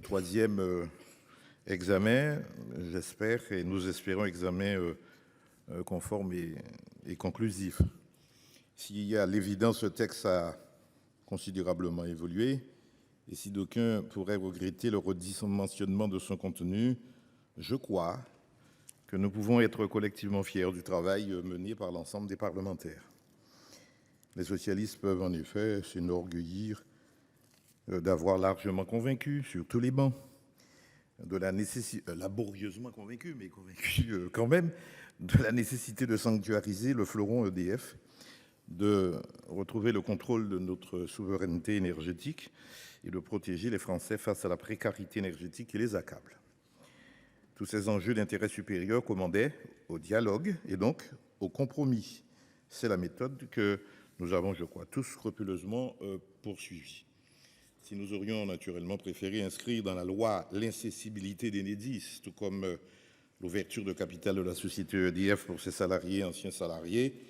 troisième examen, j'espère, et nous espérons examen conforme et conclusif. S'il y a l'évidence, ce texte a considérablement évolué, et si d'aucuns pourraient regretter le redimensionnement de son contenu, je crois que nous pouvons être collectivement fiers du travail mené par l'ensemble des parlementaires. Les socialistes peuvent en effet s'enorgueillir d'avoir largement convaincu sur tous les bancs de la nécessité, laborieusement convaincu, mais convaincu quand même, de la nécessité de sanctuariser le fleuron EDF, de retrouver le contrôle de notre souveraineté énergétique et de protéger les Français face à la précarité énergétique qui les accable. Tous ces enjeux d'intérêt supérieur commandaient au dialogue et donc au compromis. C'est la méthode que nous avons, je crois, tous scrupuleusement poursuivie. Si nous aurions naturellement préféré inscrire dans la loi l'incessibilité d'Enedis, tout comme l'ouverture de capital de la société EDF pour ses salariés et anciens salariés,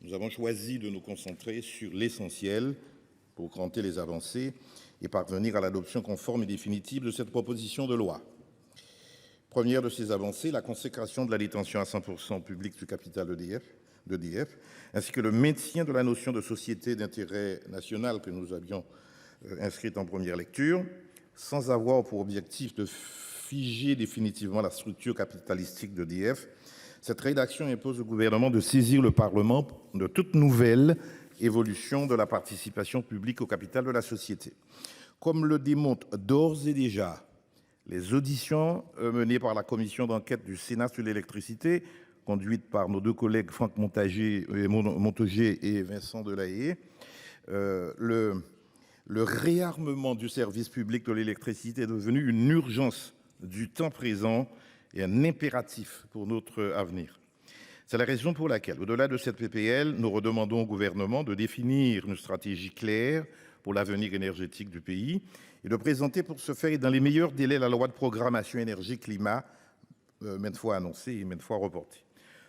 nous avons choisi de nous concentrer sur l'essentiel pour cranter les avancées et parvenir à l'adoption conforme et définitive de cette proposition de loi. Première de ces avancées, la consécration de la détention à 100% publique du capital d'EDF, ainsi que le maintien de la notion de société d'intérêt national que nous avions inscrite en première lecture, sans avoir pour objectif de figer définitivement la structure capitalistique d'EDF. Cette rédaction impose au gouvernement de saisir le Parlement de toute nouvelle évolution de la participation publique au capital de la société. Comme le démontrent d'ores et déjà les auditions menées par la commission d'enquête du Sénat sur l'électricité, conduite par nos deux collègues Franck Montager et Vincent Delahaye, le réarmement du service public de l'électricité est devenu une urgence du temps présent et un impératif pour notre avenir. C'est la raison pour laquelle, au-delà de cette PPL, nous redemandons au gouvernement de définir une stratégie claire pour l'avenir énergétique du pays et de présenter pour ce faire et dans les meilleurs délais la loi de programmation énergie-climat, maintes fois annoncée et maintes fois reportée.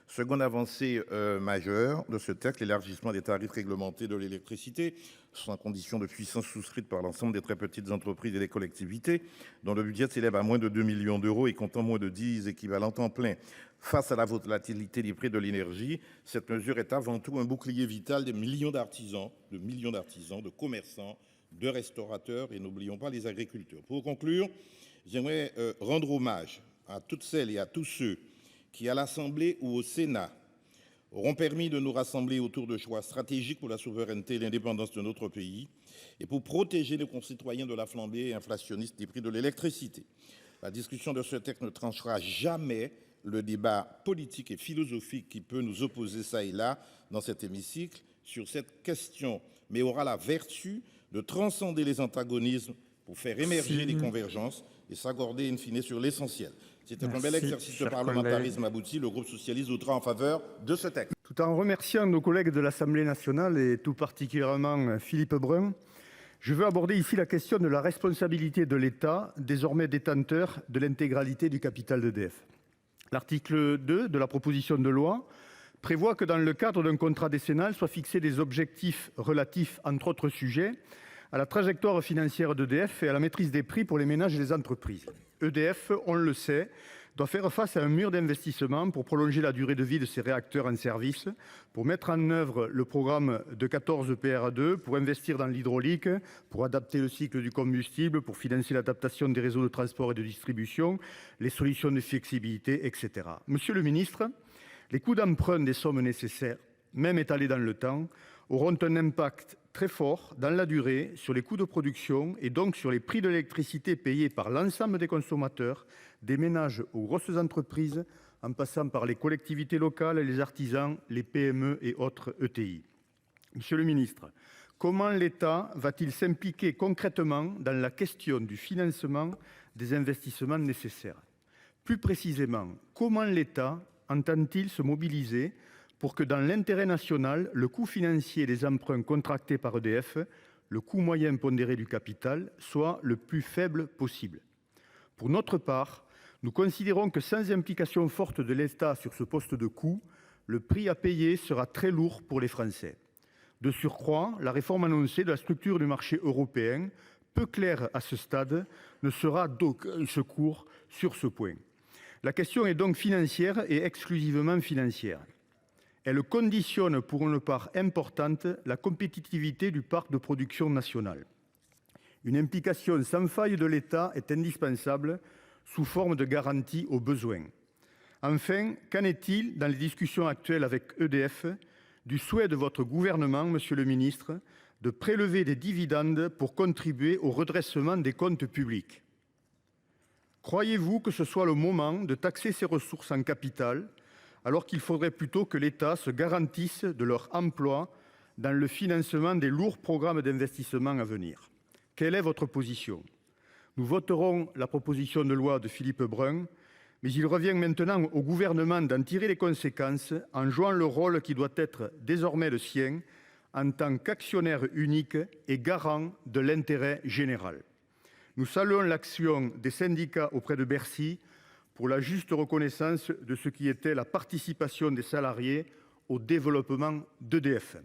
Seconde avancée majeure de ce texte, l'élargissement des tarifs réglementés de l'électricité, sans condition de puissance souscrite par l'ensemble des très petites entreprises et des collectivités, dont le budget s'élève à moins de 2 millions d'euros et comptant moins de 10 équivalents temps plein. Face à la volatilité des prix de l'énergie, cette mesure est avant tout un bouclier vital des millions d'artisans, de commerçants, de restaurateurs et n'oublions pas les agriculteurs. Pour conclure, j'aimerais rendre hommage à toutes celles et à tous ceux qui, à l'Assemblée ou au Sénat, auront permis de nous rassembler autour de choix stratégiques pour la souveraineté et l'indépendance de notre pays et pour protéger nos concitoyens de la flambée inflationniste des prix de l'électricité. La discussion de ce texte ne tranchera jamais le débat politique et philosophique qui peut nous opposer ça et là dans cet hémicycle sur cette question, mais aura la vertu de transcender les antagonismes pour faire émerger les convergences et s'accorder in fine sur l'essentiel. C'est un bel exercice de parlementarisme abouti. Le groupe socialiste votera en faveur de ce texte. Tout en remerciant nos collègues de l'Assemblée nationale et tout particulièrement Philippe Brun, je veux aborder ici la question de la responsabilité de l'État, désormais détenteur de l'intégralité du capital d'EDF. L'article 2 de la proposition de loi prévoit que dans le cadre d'un contrat décennal soient fixés des objectifs relatifs, entre autres sujets, à la trajectoire financière d'EDF et à la maîtrise des prix pour les ménages et les entreprises. EDF, on le sait, doit faire face à un mur d'investissement pour prolonger la durée de vie de ses réacteurs en service, pour mettre en œuvre le programme de 14 PRA2, pour investir dans l'hydraulique, pour adapter le cycle du combustible, pour financer l'adaptation des réseaux de transport et de distribution, les solutions de flexibilité, etc. Monsieur le ministre, les coûts d'emprunt des sommes nécessaires, même étalés dans le temps, auront un impact très fort dans la durée sur les coûts de production et donc sur les prix de l'électricité payés par l'ensemble des consommateurs, des ménages aux grosses entreprises, en passant par les collectivités locales, les artisans, les PME et autres ETI. Monsieur le ministre, comment l'État va-t-il s'impliquer concrètement dans la question du financement des investissements nécessaires ? Plus précisément, comment l'État entend-il se mobiliser pour que dans l'intérêt national, le coût financier des emprunts contractés par EDF, le coût moyen pondéré du capital, soit le plus faible possible. Pour notre part, nous considérons que sans implication forte de l'État sur ce poste de coût, le prix à payer sera très lourd pour les Français. De surcroît, la réforme annoncée de la structure du marché européen peu claire à ce stade, ne sera d'aucun secours sur ce point. La question est donc financière et exclusivement financière. Elle conditionne pour une part importante la compétitivité du parc de production national. Une implication sans faille de l'État est indispensable sous forme de garantie aux besoins. Enfin, qu'en est-il dans les discussions actuelles avec EDF du souhait de votre gouvernement, monsieur le ministre, de prélever des dividendes pour contribuer au redressement des comptes publics? Croyez-vous que ce soit le moment de taxer ces ressources en capital, alors qu'il faudrait plutôt que l'État se garantisse de leur emploi dans le financement des lourds programmes d'investissement à venir? Quelle est votre position? Nous voterons la proposition de loi de Philippe Brun, mais il revient maintenant au gouvernement d'en tirer les conséquences en jouant le rôle qui doit être désormais le sien en tant qu'actionnaire unique et garant de l'intérêt général. Nous saluons l'action des syndicats auprès de Bercy pour la juste reconnaissance de ce qui était la participation des salariés au développement d'EDF.